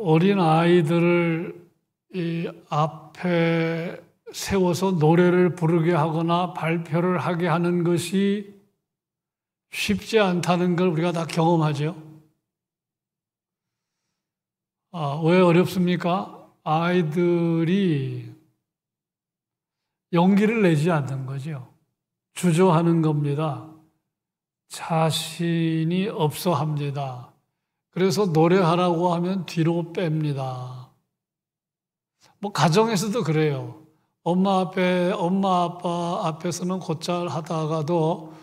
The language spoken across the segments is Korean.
어린 아이들을 이 앞에 세워서 노래를 부르게 하거나 발표를 하게 하는 것이 쉽지 않다는 걸 우리가 다 경험하죠. 왜 어렵습니까? 아이들이 용기를 내지 않는 거죠. 주저하는 겁니다. 자신이 없어 합니다. 그래서 노래하라고 하면 뒤로 뺍니다. 가정에서도 그래요. 엄마 아빠 앞에서는 곧잘 하다가도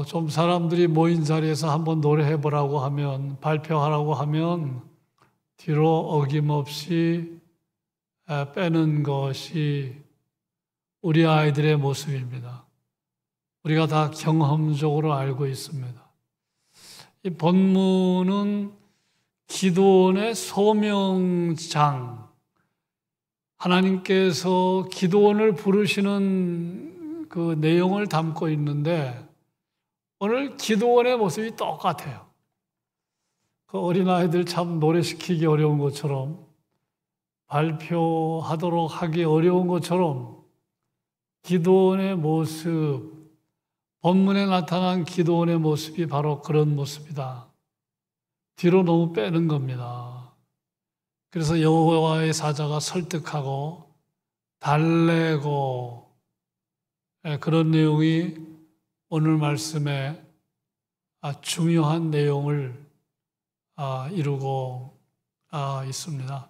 좀 사람들이 모인 자리에서 한번 노래해보라고 하면, 발표하라고 하면 뒤로 어김없이 빼는 것이 우리 아이들의 모습입니다. 우리가 다 경험적으로 알고 있습니다. 이 본문은 기드온의 소명장, 하나님께서 기드온을 부르시는 그 내용을 담고 있는데 오늘 기드온의 모습이 똑같아요. 그 어린아이들 참 노래시키기 어려운 것처럼 발표하도록 하기 어려운 것처럼 기드온의 모습, 본문에 나타난 기드온의 모습이 바로 그런 모습이다. 뒤로 너무 빼는 겁니다. 그래서 여호와의 사자가 설득하고 달래고 그런 내용이 오늘 말씀에 중요한 내용을 이루고 있습니다.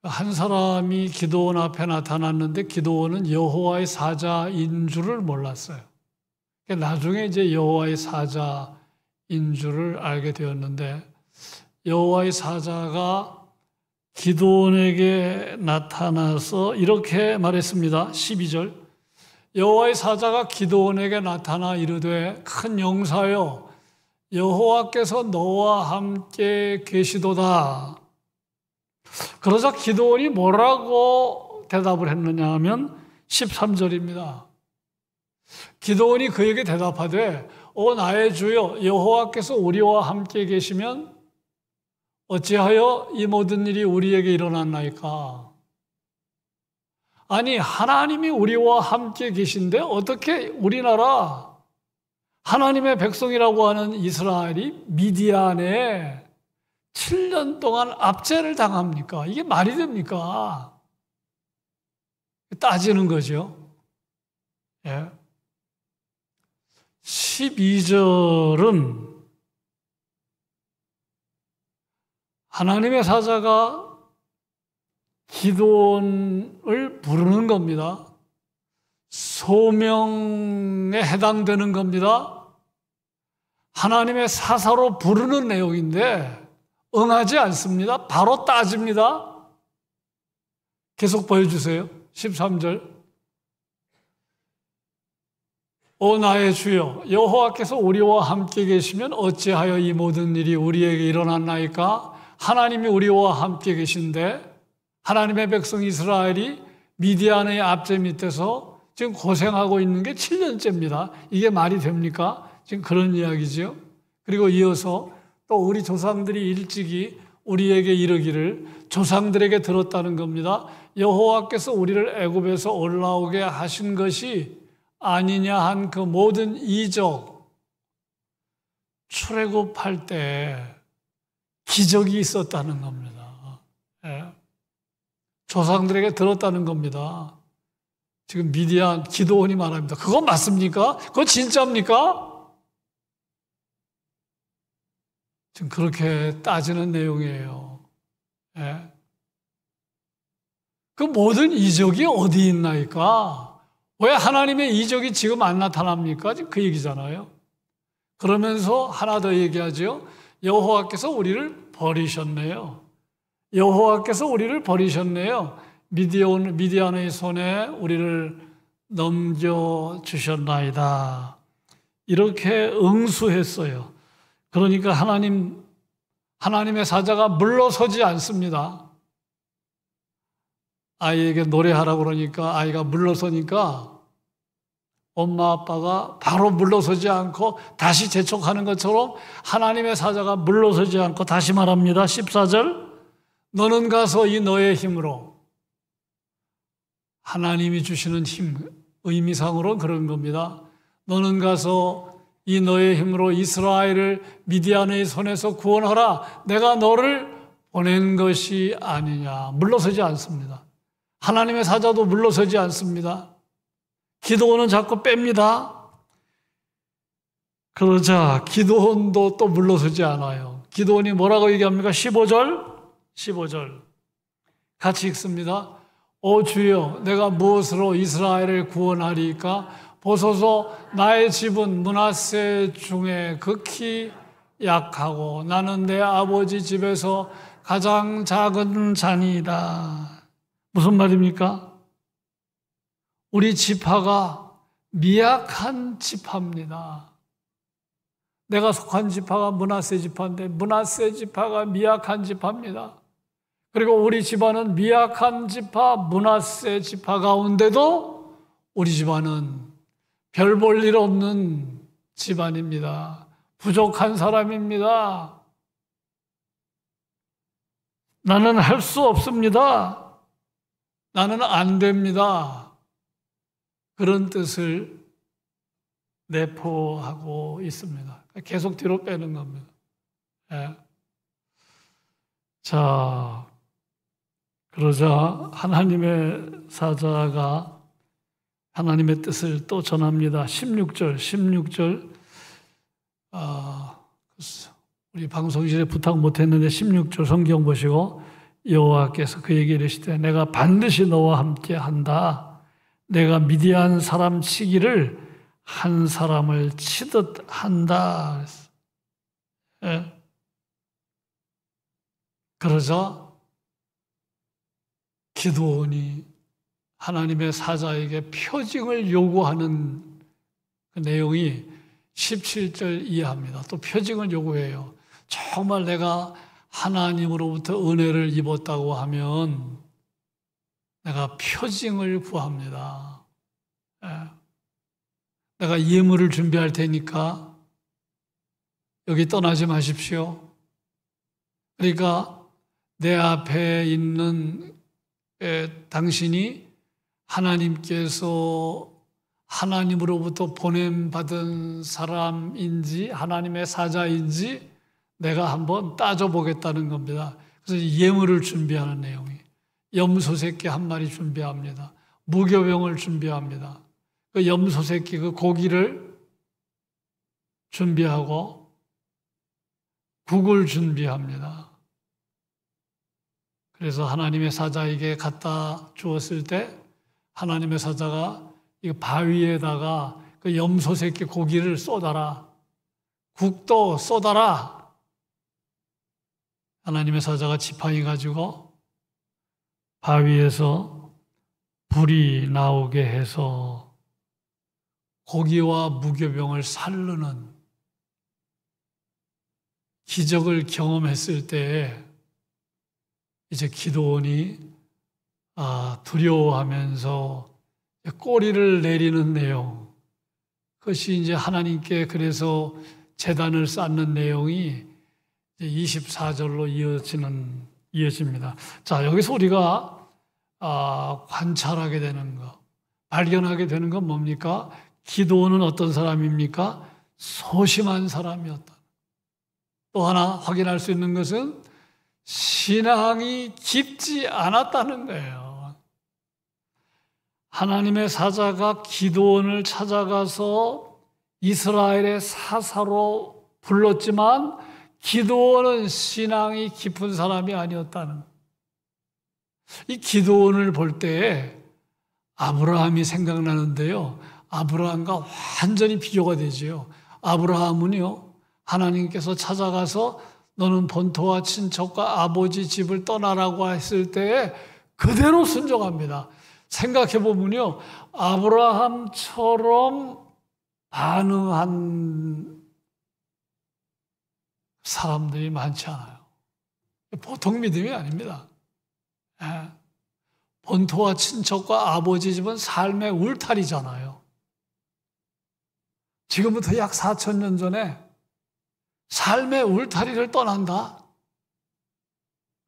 한 사람이 기드온 앞에 나타났는데 기드온은 여호와의 사자인 줄을 몰랐어요. 나중에 이제 여호와의 사자인 줄을 알게 되었는데 여호와의 사자가 기드온에게 나타나서 이렇게 말했습니다. 12절 여호와의 사자가 기드온에게 나타나 이르되 큰 용사여 여호와께서 너와 함께 계시도다. 그러자 기드온이 뭐라고 대답을 했느냐 하면 13절입니다. 기드온이 그에게 대답하되 나의 주여 여호와께서 우리와 함께 계시면 어찌하여 이 모든 일이 우리에게 일어났나이까? 아니 하나님이 우리와 함께 계신데 어떻게 우리나라 하나님의 백성이라고 하는 이스라엘이 미디안에 7년 동안 압제를 당합니까? 이게 말이 됩니까? 따지는 거죠. 12절은 하나님의 사자가 기드온을 부르는 겁니다. 소명에 해당되는 겁니다. 하나님의 사사로 부르는 내용인데 응하지 않습니다. 바로 따집니다. 계속 보여주세요. 13절. 오 나의 주여 여호와께서 우리와 함께 계시면 어찌하여 이 모든 일이 우리에게 일어났나이까? 하나님이 우리와 함께 계신데 하나님의 백성 이스라엘이 미디안의 압제 밑에서 지금 고생하고 있는 게 7년째입니다. 이게 말이 됩니까? 지금 그런 이야기죠. 그리고 이어서 또 우리 조상들이 일찍이 우리에게 이르기를 조상들에게 들었다는 겁니다. 여호와께서 우리를 애굽에서 올라오게 하신 것이 아니냐 한 그 모든 이적 출애굽할 때 기적이 있었다는 겁니다. 조상들에게 들었다는 겁니다. 지금 미디안 기드온이 말합니다. 그건 맞습니까? 그건 진짜입니까? 지금 그렇게 따지는 내용이에요. 그 모든 이적이 어디 있나이까? 왜 하나님의 이적이 지금 안 나타납니까? 지금 그 얘기잖아요. 그러면서 하나 더 얘기하죠. 여호와께서 우리를 버리셨네요. 여호와께서 우리를 버리셨네요. 미디안의 손에 우리를 넘겨주셨나이다. 이렇게 응수했어요. 그러니까 하나님의 사자가 물러서지 않습니다. 아이에게 노래하라고 그러니까 아이가 물러서니까 엄마 아빠가 바로 물러서지 않고 다시 재촉하는 것처럼 하나님의 사자가 물러서지 않고 다시 말합니다. 14절, 너는 가서 이 너의 힘으로, 하나님이 주시는 힘, 의미상으로 그런 겁니다. 너는 가서 이 너의 힘으로 이스라엘을 미디안의 손에서 구원하라. 내가 너를 보낸 것이 아니냐. 물러서지 않습니다. 하나님의 사자도 물러서지 않습니다. 기드온은 자꾸 뺍니다. 그러자 기드온도 또 물러서지 않아요. 기드온이 뭐라고 얘기합니까? 15절 같이 읽습니다. 오 주여, 내가 무엇으로 이스라엘을 구원하리까? 보소서, 나의 집은 므낫세 중에 극히 약하고 나는 내 아버지 집에서 가장 작은 자니이다. 무슨 말입니까? 우리 지파가 미약한 지파입니다. 내가 속한 지파가 므낫세 지파인데 므낫세 지파가 미약한 지파입니다. 그리고 우리 집안은 미약한 지파, 므낫세 지파 가운데도 우리 집안은 별 볼 일 없는 집안입니다. 부족한 사람입니다. 나는 할 수 없습니다. 나는 안 됩니다. 그런 뜻을 내포하고 있습니다. 계속 뒤로 빼는 겁니다. 예. 자, 그러자 하나님의 사자가 하나님의 뜻을 또 전합니다. 16절. 우리 방송실에 부탁 못했는데 16절 성경 보시고 여호와께서 그에게 이르시되 내가 반드시 너와 함께 한다. 내가 미디안 사람 치기를 한 사람을 치듯 한다. 예. 그러자 기드온이 하나님의 사자에게 표징을 요구하는 그 내용이 17절 이하입니다. 또 표징을 요구해요. 정말 내가 하나님으로부터 은혜를 입었다고 하면 내가 표징을 구합니다. 예. 내가 예물을 준비할 테니까 여기 떠나지 마십시오. 그러니까 내 앞에 있는 당신이 하나님께서 하나님으로부터 보냄받은 사람인지 하나님의 사자인지 내가 한번 따져보겠다는 겁니다. 그래서 예물을 준비하는 내용이 염소 새끼 한 마리 준비합니다. 무교병을 준비합니다. 그 염소 새끼 그 고기를 준비하고 국을 준비합니다. 그래서 하나님의 사자에게 갖다 주었을 때 하나님의 사자가 이 바위에다가 그 염소 새끼 고기를 쏟아라. 국도 쏟아라. 하나님의 사자가 지팡이 가지고 바위에서 불이 나오게 해서 고기와 무교병을 살르는 기적을 경험했을 때에 이제 기드온이 두려워하면서 꼬리를 내리는 내용, 그것이 이제 하나님께 그래서 제단을 쌓는 내용이 24절로 이어집니다. 자, 여기서 우리가 관찰하게 되는 것, 발견하게 되는 건 뭡니까? 기드온은 어떤 사람입니까? 소심한 사람이었다. 또 하나 확인할 수 있는 것은 신앙이 깊지 않았다는 거예요. 하나님의 사자가 기드온을 찾아가서 이스라엘의 사사로 불렀지만 기드온은 신앙이 깊은 사람이 아니었다는 거예요. 이 기드온을 볼 때에 아브라함이 생각나는데요. 아브라함과 완전히 비교가 되지요. 아브라함은요, 하나님께서 찾아가서 너는 본토와 친척과 아버지 집을 떠나라고 했을 때에 그대로 순종합니다. 생각해보면요, 아브라함처럼 반응한 사람들이 많지 않아요. 보통 믿음이 아닙니다. 예. 본토와 친척과 아버지 집은 삶의 울타리잖아요. 지금부터 약 4,000년 전에 삶의 울타리를 떠난다.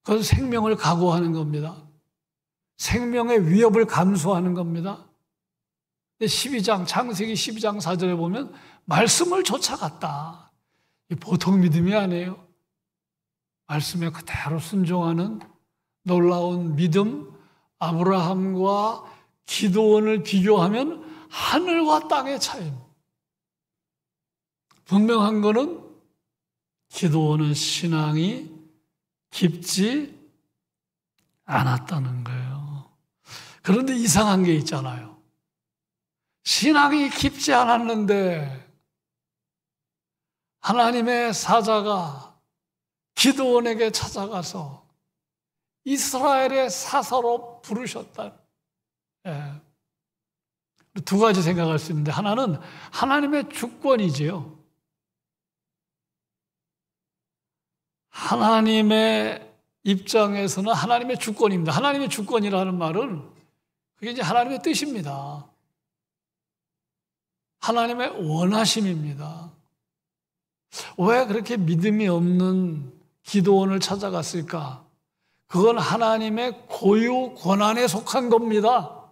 그건 생명을 각오하는 겁니다. 생명의 위협을 감수하는 겁니다. 12장, 창세기 12장 4절에 보면 말씀을 쫓아갔다. 보통 믿음이 아니에요. 말씀에 그대로 순종하는 놀라운 믿음. 아브라함과 기드온을 비교하면 하늘과 땅의 차이입니다. 분명한 거는 기드온은 신앙이 깊지 않았다는 거예요. 그런데 이상한 게 있잖아요. 신앙이 깊지 않았는데 하나님의 사자가 기드온에게 찾아가서 이스라엘의 사사로 부르셨다. 예. 두 가지 생각할 수 있는데, 하나는 하나님의 주권이지요. 하나님의 입장에서는 하나님의 주권입니다. 하나님의 주권이라는 말은 그게 이제 하나님의 뜻입니다. 하나님의 원하심입니다. 왜 그렇게 믿음이 없는 기드온을 찾아갔을까? 그건 하나님의 고유 권한에 속한 겁니다.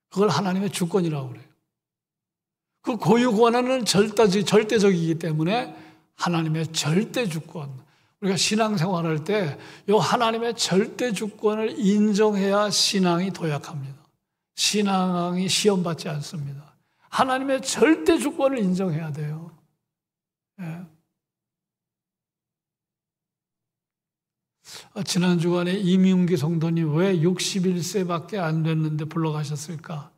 그걸 하나님의 주권이라고 그래요. 그 고유 권한은 절대적이기 때문에 하나님의 절대 주권. 우리가 신앙생활할 때 이 하나님의 절대 주권을 인정해야 신앙이 도약합니다. 신앙이 시험받지 않습니다. 하나님의 절대 주권을 인정해야 돼요. 예. 지난 주간에 이민기 성도님 왜 61세밖에 안 됐는데 불러가셨을까?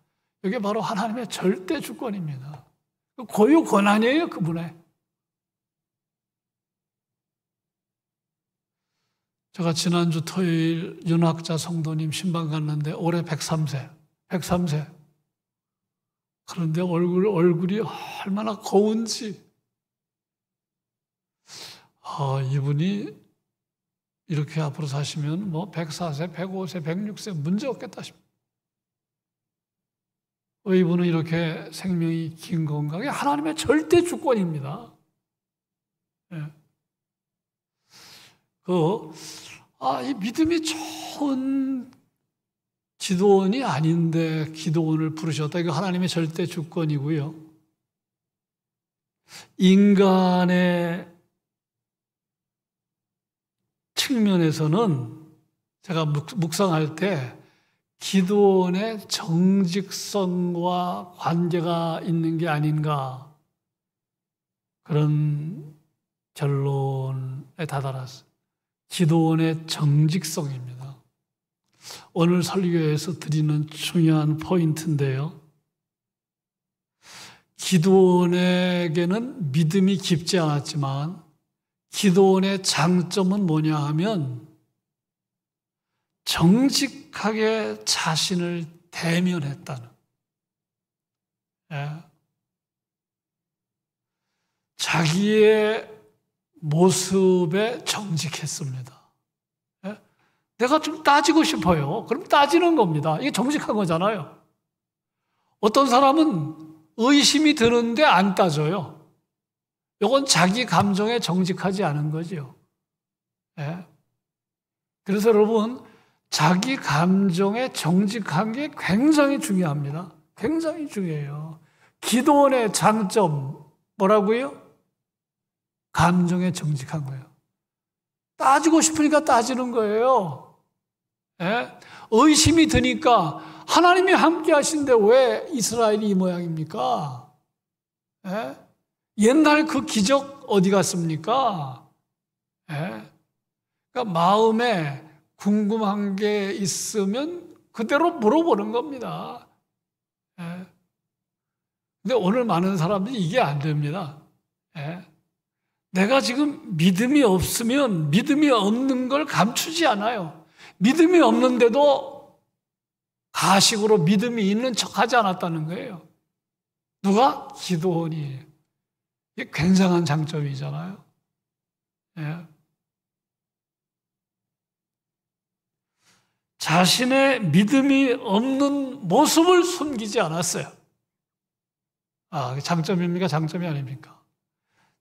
이게 바로 하나님의 절대 주권입니다. 고유 권한이에요, 그분의. 제가 지난주 토요일 윤학자 성도님 신방 갔는데 올해 103세. 그런데 얼굴이 얼마나 고운지. 이분이 이렇게 앞으로 사시면 104세, 105세, 106세 문제 없겠다 싶어요. 왜 이분은 이렇게 생명이 긴 건가? 그게 하나님의 절대 주권입니다. 예. 이 믿음이 좋은 기드온이 아닌데 기드온을 부르셨다. 이거 하나님의 절대 주권이고요. 인간의 측면에서는 제가 묵상할 때 기드온의 정직성과 관계가 있는 게 아닌가 그런 결론에 다다랐어요. 기드온의 정직성입니다. 오늘 설교에서 드리는 중요한 포인트인데요. 기드온에게는 믿음이 깊지 않았지만 기드온의 장점은 뭐냐 하면 정직하게 자신을 대면했다는. 예. 자기의 모습에 정직했습니다. 예? 내가 좀 따지고 싶어요. 그럼 따지는 겁니다. 이게 정직한 거잖아요. 어떤 사람은 의심이 드는데 안 따져요. 이건 자기 감정에 정직하지 않은 거죠. 예? 그래서 여러분, 자기 감정에 정직한 게 굉장히 중요합니다. 굉장히 중요해요. 기도원의 장점 뭐라고요? 감정에 정직한 거예요. 따지고 싶으니까 따지는 거예요. 예? 의심이 드니까 하나님이 함께 하신데 왜 이스라엘이 이 모양입니까? 예? 옛날 그 기적 어디 갔습니까? 예? 그러니까 마음에 궁금한 게 있으면 그대로 물어보는 겁니다. 예? 근데 오늘 많은 사람들이 이게 안 됩니다. 예? 내가 지금 믿음이 없으면 믿음이 없는 걸 감추지 않아요. 믿음이 없는데도 가식으로 믿음이 있는 척하지 않았다는 거예요. 누가? 기드온이. 이게 굉장한 장점이잖아요. 예. 자신의 믿음이 없는 모습을 숨기지 않았어요. 장점입니까? 장점이 아닙니까?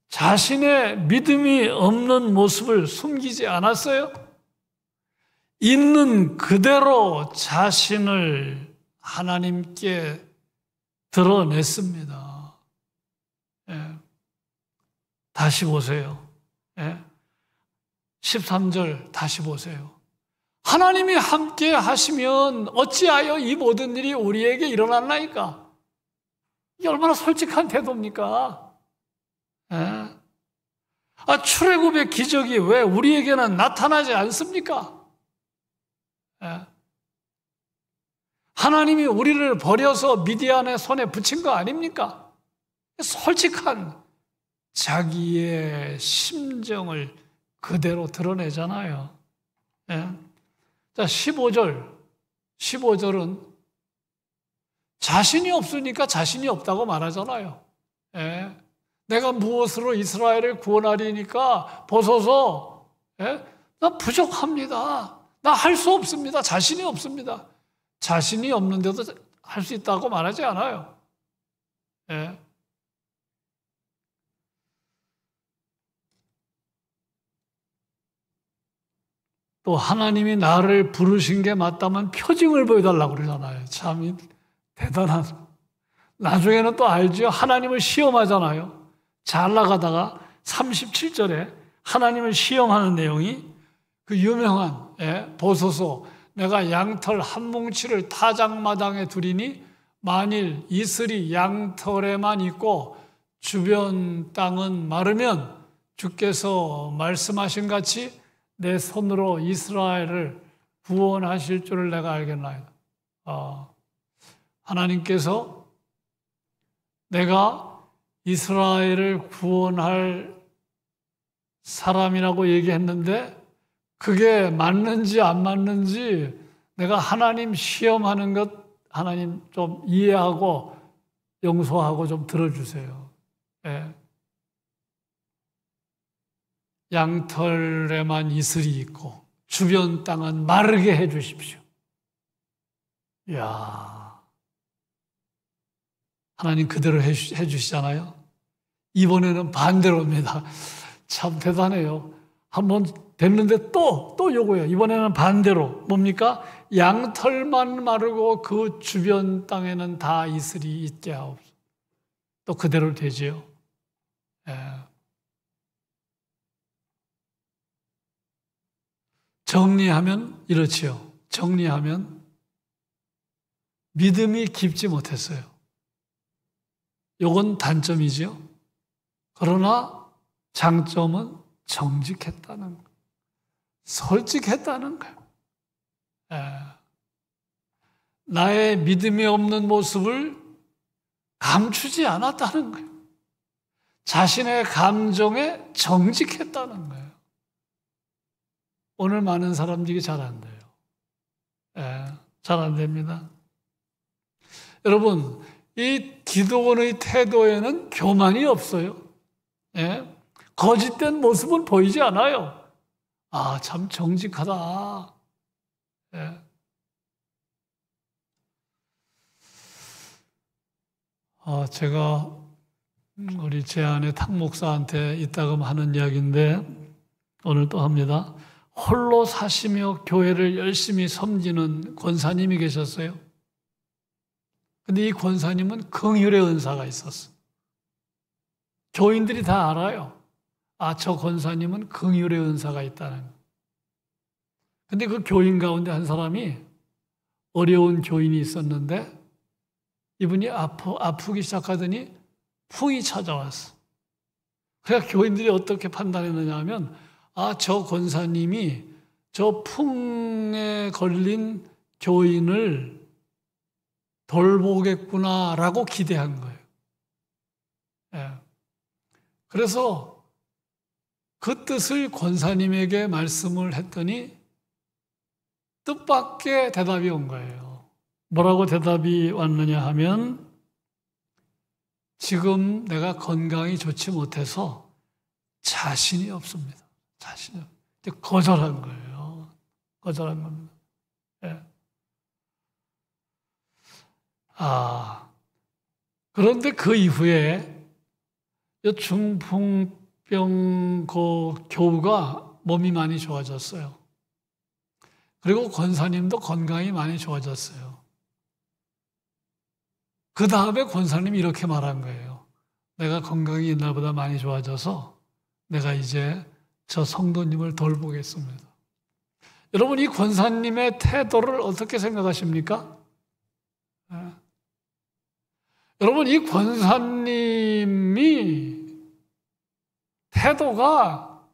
자신의 믿음이 없는 모습을 숨기지 않았어요? 있는 그대로 자신을 하나님께 드러냈습니다. 예. 다시 보세요. 예. 13절 다시 보세요. 하나님이 함께 하시면 어찌하여 이 모든 일이 우리에게 일어났나이까? 이게 얼마나 솔직한 태도입니까? 예? 출애굽의 기적이 왜 우리에게는 나타나지 않습니까? 예? 하나님이 우리를 버려서 미디안의 손에 붙인 거 아닙니까? 솔직한 자기의 심정을 그대로 드러내잖아요. 예? 자, 15절은 자신이 없으니까 자신이 없다고 말하잖아요. 예? 내가 무엇으로 이스라엘을 구원하리니까 보소서. 예? 나 부족합니다. 나 할 수 없습니다. 자신이 없습니다. 자신이 없는데도 할 수 있다고 말하지 않아요. 예? 또 하나님이 나를 부르신 게 맞다면 표징을 보여달라고 그러잖아요. 참 대단한. 나중에는 또 알죠. 하나님을 시험하잖아요. 잘 나가다가 37절에 하나님을 시험하는 내용이 그 유명한 보소서 내가 양털 한 뭉치를 타작마당에 두리니 만일 이슬이 양털에만 있고 주변 땅은 마르면 주께서 말씀하신 같이 내 손으로 이스라엘을 구원하실 줄을 내가 알겠나이다. 하나님께서 내가 이스라엘을 구원할 사람이라고 얘기했는데 그게 맞는지 안 맞는지 내가 하나님 시험하는 것 하나님 좀 이해하고 용서하고 좀 들어주세요. 예. 양털에만 이슬이 있고 주변 땅은 마르게 해 주십시오. 이야, 하나님 그대로 해 주시잖아요. 이번에는 반대로입니다. 참 대단해요. 한번 됐는데 또 요거예요. 이번에는 반대로. 뭡니까? 양털만 마르고 그 주변 땅에는 다 이슬이 있게 하옵소서. 또 그대로 되지요. 예. 정리하면 이렇지요. 정리하면 믿음이 깊지 못했어요. 요건 단점이지요. 그러나 장점은 정직했다는 거, 솔직했다는 거예요. 나의 믿음이 없는 모습을 감추지 않았다는 거예요. 자신의 감정에 정직했다는 거예요. 오늘 많은 사람들이 잘 안 돼요. 잘 안 됩니다. 여러분, 이 기도원의 태도에는 교만이 없어요. 거짓된 모습은 보이지 않아요. 참 정직하다. 제가 우리 제 아내 탁 목사한테 이따금 하는 이야기인데 오늘 또 합니다. 홀로 사시며 교회를 열심히 섬기는 권사님이 계셨어요. 근데 이 권사님은 긍휼의 은사가 있었어. 교인들이 다 알아요. 저 권사님은 긍휼의 은사가 있다는 거. 근데 그 교인 가운데 한 사람이 어려운 교인이 있었는데 이분이 아프기 시작하더니 풍이 찾아왔어. 그러니까 교인들이 어떻게 판단했느냐 하면 저 권사님이 저 풍에 걸린 교인을 돌보겠구나라고 기대한 거예요. 그래서 그 뜻을 권사님에게 말씀을 했더니 뜻밖의 대답이 온 거예요. 뭐라고 대답이 왔느냐 하면 지금 내가 건강이 좋지 못해서 자신이 없습니다. 자신이 거절한 거예요. 거절한 겁니다. 그런데 그 이후에 중풍병 그 교우가 몸이 많이 좋아졌어요. 그리고 권사님도 건강이 많이 좋아졌어요. 그 다음에 권사님이 이렇게 말한 거예요. 내가 건강이 옛날보다 많이 좋아져서 내가 이제 저 성도님을 돌보겠습니다. 여러분, 이 권사님의 태도를 어떻게 생각하십니까? 여러분, 이 권사님이 태도가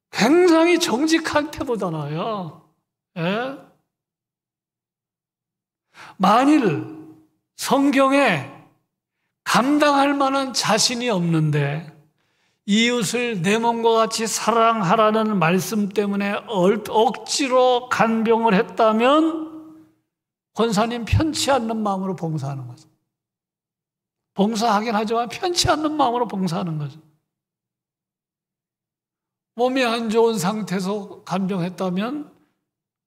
굉장히 정직한 태도잖아요. 예? 만일 성경에 감당할 만한 자신이 없는데 이웃을 내 몸과 같이 사랑하라는 말씀 때문에 억지로 간병을 했다면 권사님 편치 않는 마음으로 봉사하는 거죠. 봉사하긴 하지만 편치 않는 마음으로 봉사하는 거죠. 몸이 안 좋은 상태에서 간병했다면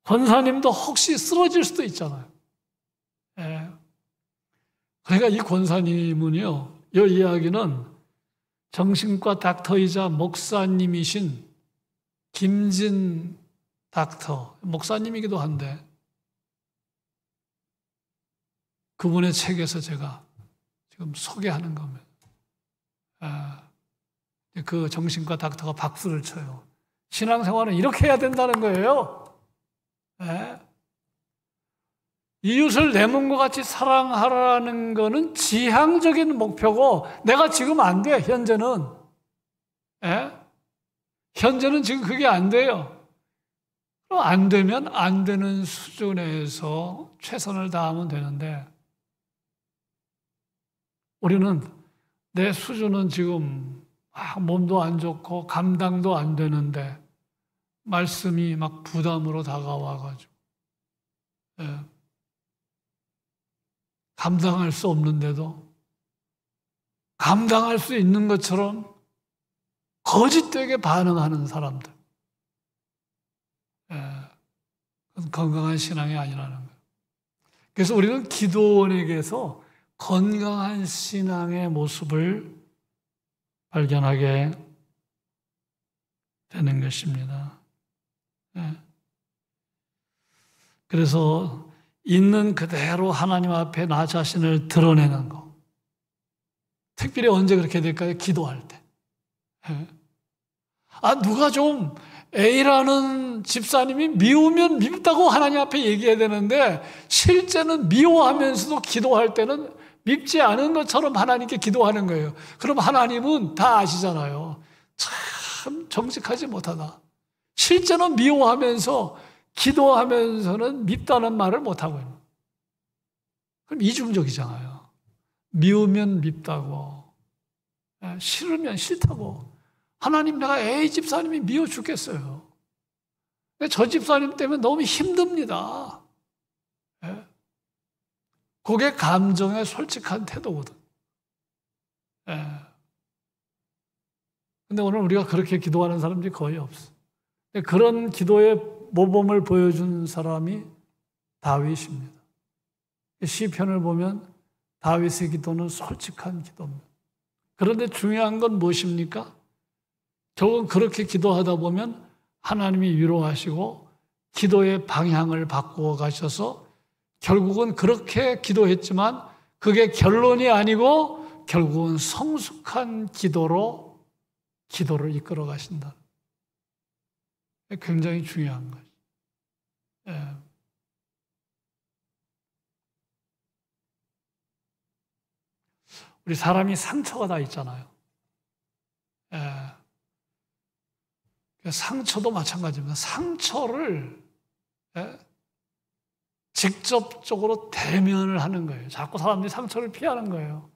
권사님도 혹시 쓰러질 수도 있잖아요. 예. 그러니까 이 권사님은요, 이 이야기는 정신과 닥터이자 목사님이신 김진 닥터, 목사님이기도 한데 그분의 책에서 제가 지금 소개하는 겁니다. 그 정신과 닥터가 박수를 쳐요. 신앙생활은 이렇게 해야 된다는 거예요. 예? 이웃을 내 몸과 같이 사랑하라는 것은 지향적인 목표고 내가 지금 안 돼, 현재는. 예? 현재는 지금 그게 안 돼요. 그럼 안 되면 안 되는 수준에서 최선을 다하면 되는데 우리는 내 수준은 지금 몸도 안 좋고 감당도 안 되는데 말씀이 막 부담으로 다가와가지고 예. 감당할 수 없는데도 감당할 수 있는 것처럼 거짓되게 반응하는 사람들. 그건 건강한 신앙이 아니라는 거예요. 그래서 우리는 기도원에게서 건강한 신앙의 모습을 발견하게 되는 것입니다. 그래서 있는 그대로 하나님 앞에 나 자신을 드러내는 거. 특별히 언제 그렇게 될까요? 기도할 때. 누가 좀 A라는 집사님이 미우면 밉다고 하나님 앞에 얘기해야 되는데 실제는 미워하면서도 기도할 때는 밉지 않은 것처럼 하나님께 기도하는 거예요. 그럼 하나님은 다 아시잖아요. 참 정직하지 못하다. 실제는 미워하면서 기도하면서는 밉다는 말을 못하고 있는 거예요. 그럼 이중적이잖아요. 미우면 밉다고, 싫으면 싫다고. 하나님, 내가 A 집사님이 미워 죽겠어요. 저 집사님 때문에 너무 힘듭니다. 그게 감정의 솔직한 태도거든. 근데 오늘 우리가 그렇게 기도하는 사람들이 거의 없어. 그런 기도의 모범을 보여준 사람이 다윗입니다. 시편을 보면 다윗의 기도는 솔직한 기도입니다. 그런데 중요한 건 무엇입니까? 결국은 그렇게 기도하다 보면 하나님이 위로하시고 기도의 방향을 바꾸어 가셔서 결국은 그렇게 기도했지만 그게 결론이 아니고 결국은 성숙한 기도를 이끌어 가신다. 굉장히 중요한 거죠. 우리 사람이 상처가 다 있잖아요. 상처도 마찬가지입니다. 상처를 직접적으로 대면을 하는 거예요. 자꾸 사람들이 상처를 피하는 거예요.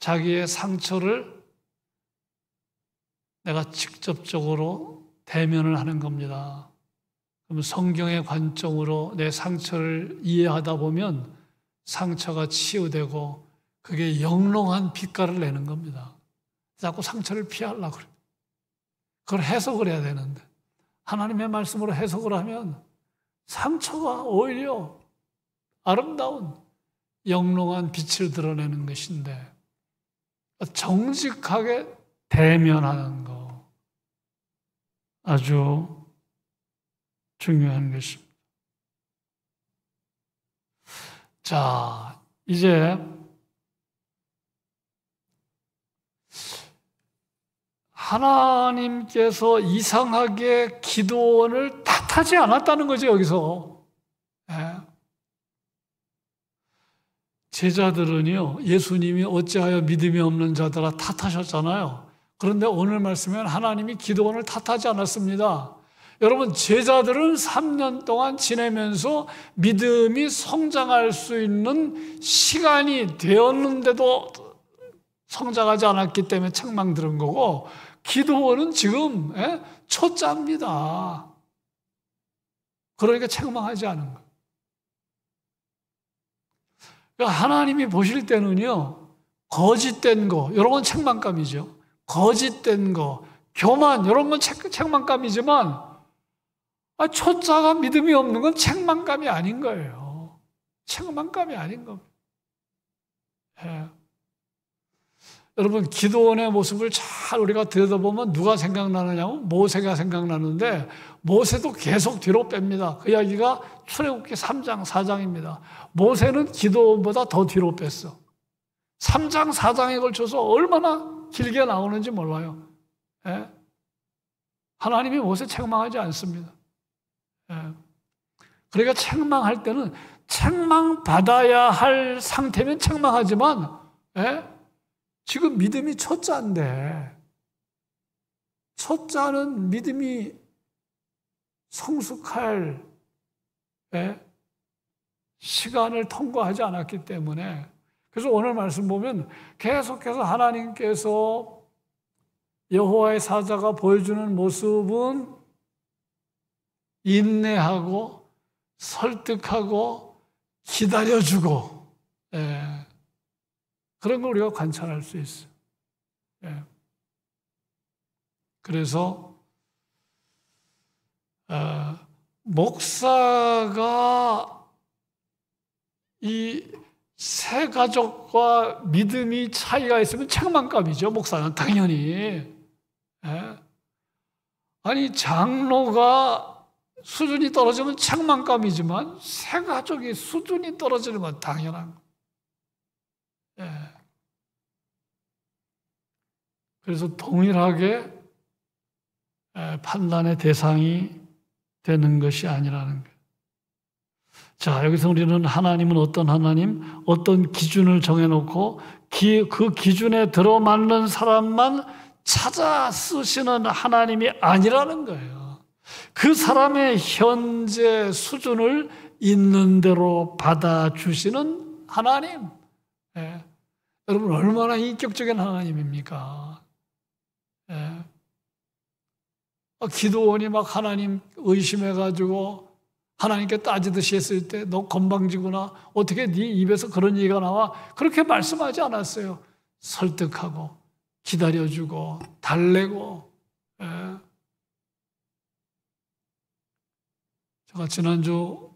자기의 상처를 내가 직접적으로 대면을 하는 겁니다. 그럼 성경의 관점으로 내 상처를 이해하다 보면 상처가 치유되고 그게 영롱한 빛깔을 내는 겁니다. 자꾸 상처를 피하려고 그래요. 그걸 해석을 해야 되는데 하나님의 말씀으로 해석을 하면 상처가 오히려 아름다운 영롱한 빛을 드러내는 것인데 정직하게 대면하는 거 아주 중요한 것입니다. 자, 이제 하나님께서 이상하게 기도원을 탓하지 않았다는 거죠, 여기서. 예. 제자들은요, 예수님이 어찌하여 믿음이 없는 자들아 탓하셨잖아요. 그런데 오늘 말씀은 하나님이 기도원을 탓하지 않았습니다. 여러분, 제자들은 3년 동안 지내면서 믿음이 성장할 수 있는 시간이 되었는데도 성장하지 않았기 때문에 책망 들은 거고, 기도원은 지금 초짜입니다. 그러니까 책망하지 않은 거예요. 그러니까 하나님이 보실 때는요, 거짓된 거, 이런 건 책망감이죠. 거짓된 거, 교만, 이런 건 책망감이지만, 초짜가 믿음이 없는 건 책망감이 아닌 거예요. 책망감이 아닌 겁니다. 예. 여러분, 기도원의 모습을 잘 우리가 들여다보면 누가 생각나느냐면 모세가 생각나는데, 모세도 계속 뒤로 뺍니다. 그 이야기가 출애굽기 3장, 4장입니다. 모세는 기도원보다 더 뒤로 뺐어. 3장, 4장에 걸쳐서 얼마나 길게 나오는지 몰라요. 예? 하나님이 모세 책망하지 않습니다. 예. 그러니까 책망할 때는 책망받아야 할 상태면 책망하지만, 예? 지금 믿음이 초짜인데, 초짜는 믿음이 성숙할 시간을 통과하지 않았기 때문에, 그래서 오늘 말씀 보면 계속해서 하나님께서 여호와의 사자가 보여주는 모습은 인내하고 설득하고 기다려주고, 그런 걸 우리가 관찰할 수 있어요. 그래서 목사가 이 세 가족과 믿음이 차이가 있으면 책망감이죠. 목사는 당연히. 아니, 장로가 수준이 떨어지면 책망감이지만 세 가족이 수준이 떨어지는 건 당연한 거예요. 그래서 동일하게 판단의 대상이 되는 것이 아니라는 거예요. 자, 여기서 우리는 하나님은 어떤 하나님, 어떤 기준을 정해놓고 그 기준에 들어맞는 사람만 찾아 쓰시는 하나님이 아니라는 거예요. 그 사람의 현재 수준을 있는 대로 받아주시는 하나님. 여러분, 얼마나 인격적인 하나님입니까? 기도원이 막 하나님 의심해가지고 하나님께 따지듯이 했을 때 너 건방지구나, 어떻게 네 입에서 그런 얘기가 나와? 그렇게 말씀하지 않았어요. 설득하고 기다려주고 달래고. 제가 지난주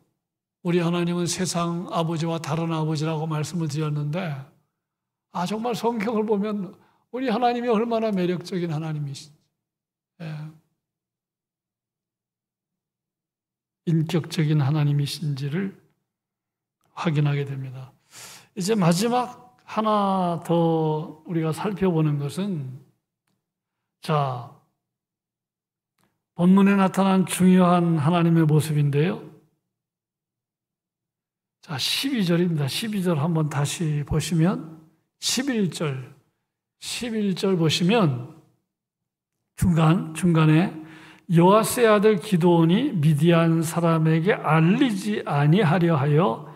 우리 하나님은 세상 아버지와 다른 아버지라고 말씀을 드렸는데, 정말 성경을 보면 우리 하나님이 얼마나 매력적인 하나님이신지, 인격적인 하나님이신지를 확인하게 됩니다. 이제 마지막 하나 더 우리가 살펴보는 것은, 자, 본문에 나타난 중요한 하나님의 모습인데요. 자, 12절입니다. 12절 한번 다시 보시면 11절 보시면 중간에 요아스의 아들 기드온이 미디안 사람에게 알리지 아니하려 하여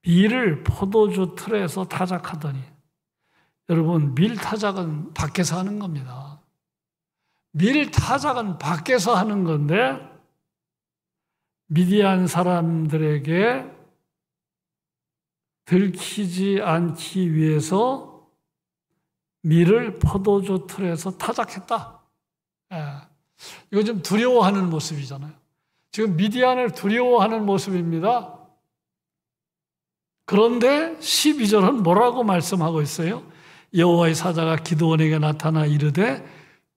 밀을 포도주 틀에서 타작하더니, 여러분, 밀 타작은 밖에서 하는 겁니다. 밀 타작은 밖에서 하는 건데, 미디안 사람들에게 들키지 않기 위해서 밀을 포도주 틀에서 타작했다. 이거 좀 두려워하는 모습이잖아요. 지금 미디안을 두려워하는 모습입니다. 그런데 12절은 뭐라고 말씀하고 있어요? 여호와의 사자가 기드온에게 나타나 이르되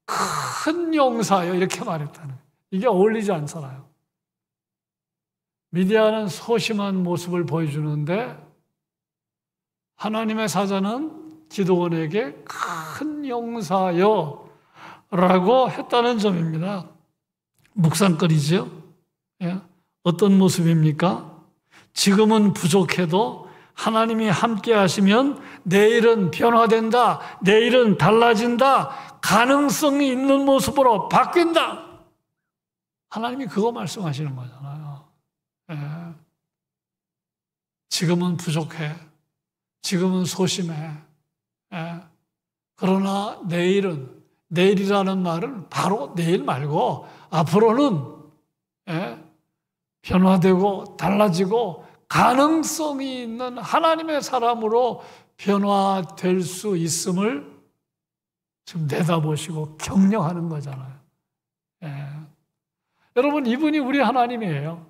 큰 용사여, 이렇게 말했다는 거예요. 이게 어울리지 않잖아요. 미디안은 소심한 모습을 보여주는데 하나님의 사자는 기드온에게 큰 용사여 라고 했다는 점입니다. 묵상거리죠. 예? 어떤 모습입니까? 지금은 부족해도 하나님이 함께 하시면 내일은 변화된다. 내일은 달라진다. 가능성이 있는 모습으로 바뀐다. 하나님이 그거 말씀하시는 거잖아요. 예. 지금은 부족해. 지금은 소심해. 예. 그러나 내일이라는 말은 바로 내일 말고 앞으로는 변화되고 달라지고 가능성이 있는 하나님의 사람으로 변화될 수 있음을 지금 내다보시고 격려하는 거잖아요. 여러분, 이분이 우리 하나님이에요.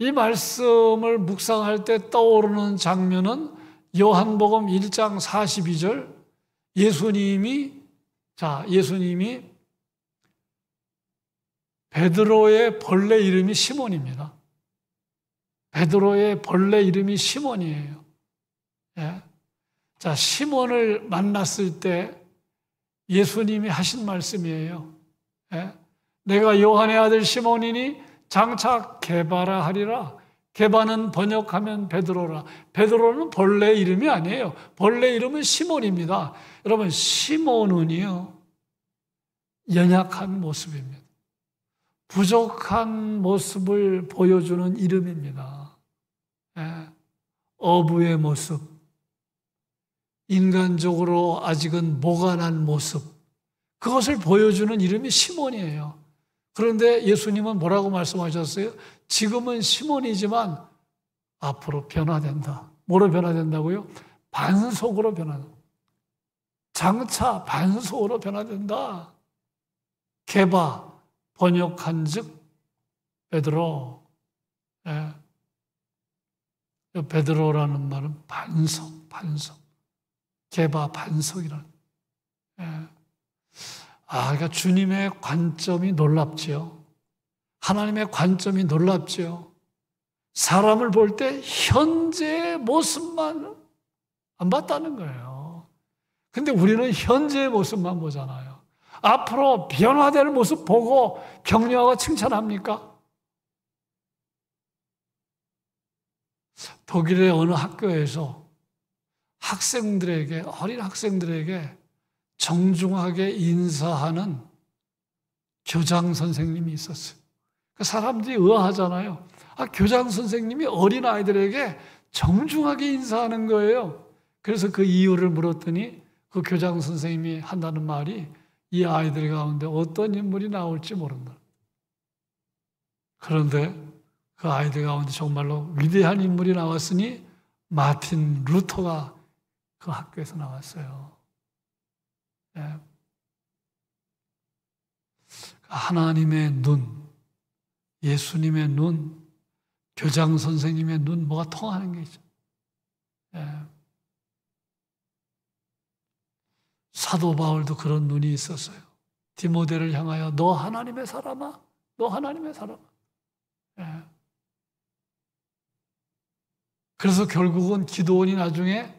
이 말씀을 묵상할 때 떠오르는 장면은 요한복음 1장 42절 예수님이 베드로의 본래 이름이 시몬입니다. 베드로의 본래 이름이 시몬이에요. 예. 자, 시몬을 만났을 때 예수님이 하신 말씀이에요. 예. 내가 요한의 아들 시몬이니 장차 게바라 하리라. 게바는 번역하면 베드로라. 베드로는 본래 이름이 아니에요. 본래 이름은 시몬입니다. 여러분, 시몬은요, 연약한 모습입니다. 부족한 모습을 보여주는 이름입니다. 예. 어부의 모습, 인간적으로 아직은 모간한 모습, 그것을 보여주는 이름이 시몬이에요. 그런데 예수님은 뭐라고 말씀하셨어요? 지금은 시몬이지만 앞으로 변화된다. 뭐로 변화된다고요? 반석으로 변화된다. 장차 반석으로 변화된다. 게바, 번역한 즉 베드로. 예. 베드로라는 말은 반석. 게바, 반석이라는. 예. 그러니까 주님의 관점이 놀랍지요. 하나님의 관점이 놀랍지요. 사람을 볼 때 현재의 모습만 안 봤다는 거예요. 근데 우리는 현재의 모습만 보잖아요. 앞으로 변화될 모습 보고 격려하고 칭찬합니까? 독일의 어느 학교에서 어린 학생들에게 정중하게 인사하는 교장 선생님이 있었어요. 사람들이 의아하잖아요. 교장 선생님이 어린 아이들에게 정중하게 인사하는 거예요. 그래서 그 이유를 물었더니 그 교장 선생님이 한다는 말이 이 아이들 가운데 어떤 인물이 나올지 모른다. 그런데 그 아이들 가운데 정말로 위대한 인물이 나왔으니 마틴 루터가 그 학교에서 나왔어요. 네. 하나님의 눈, 예수님의 눈, 교장 선생님의 눈, 뭐가 통하는 게 있죠. 네. 사도 바울도 그런 눈이 있었어요. 디모데를 향하여 너 하나님의 사람아, 너 하나님의 사람아. 네. 그래서 결국은 기드온이 나중에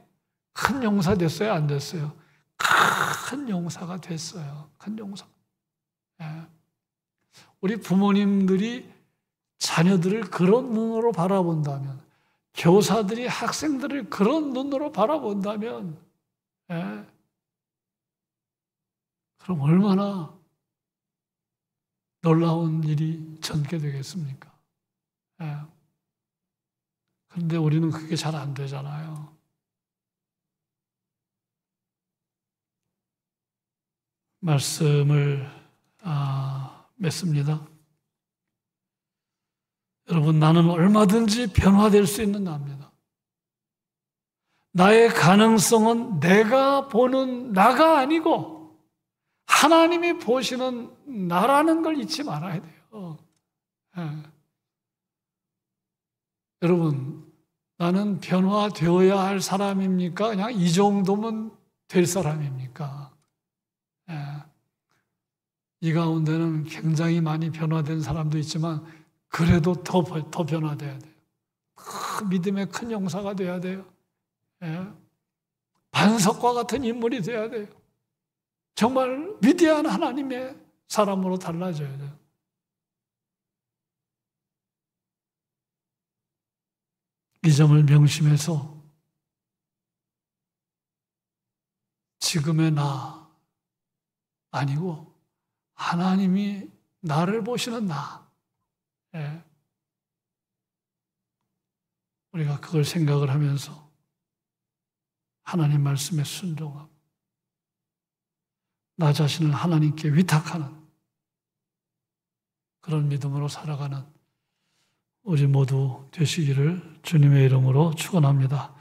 큰 용사 됐어요, 안 됐어요? 큰 용사가 됐어요. 큰 용사. 예. 우리 부모님들이 자녀들을 그런 눈으로 바라본다면, 교사들이 학생들을 그런 눈으로 바라본다면, 예. 그럼 얼마나 놀라운 일이 전개되겠습니까? 예. 그런데 우리는 그게 잘 안 되잖아요. 말씀을 맺습니다. 여러분, 나는 얼마든지 변화될 수 있는 나입니다. 나의 가능성은 내가 보는 나가 아니고 하나님이 보시는 나라는 걸 잊지 말아야 돼요. 예. 여러분, 나는 변화되어야 할 사람입니까? 그냥 이 정도면 될 사람입니까? 예. 이 가운데는 굉장히 많이 변화된 사람도 있지만 그래도 더 변화돼야 돼요. 믿음의 큰 용사가 돼야 돼요. 예. 반석과 같은 인물이 돼야 돼요. 정말 위대한 하나님의 사람으로 달라져야 돼요. 이 점을 명심해서 지금의 나 아니고 하나님이 나를 보시는 나. 예. 우리가 그걸 생각을 하면서 하나님 말씀에 순종하고 나 자신을 하나님께 위탁하는 그런 믿음으로 살아가는 우리 모두 되시기를 주님의 이름으로 축원합니다.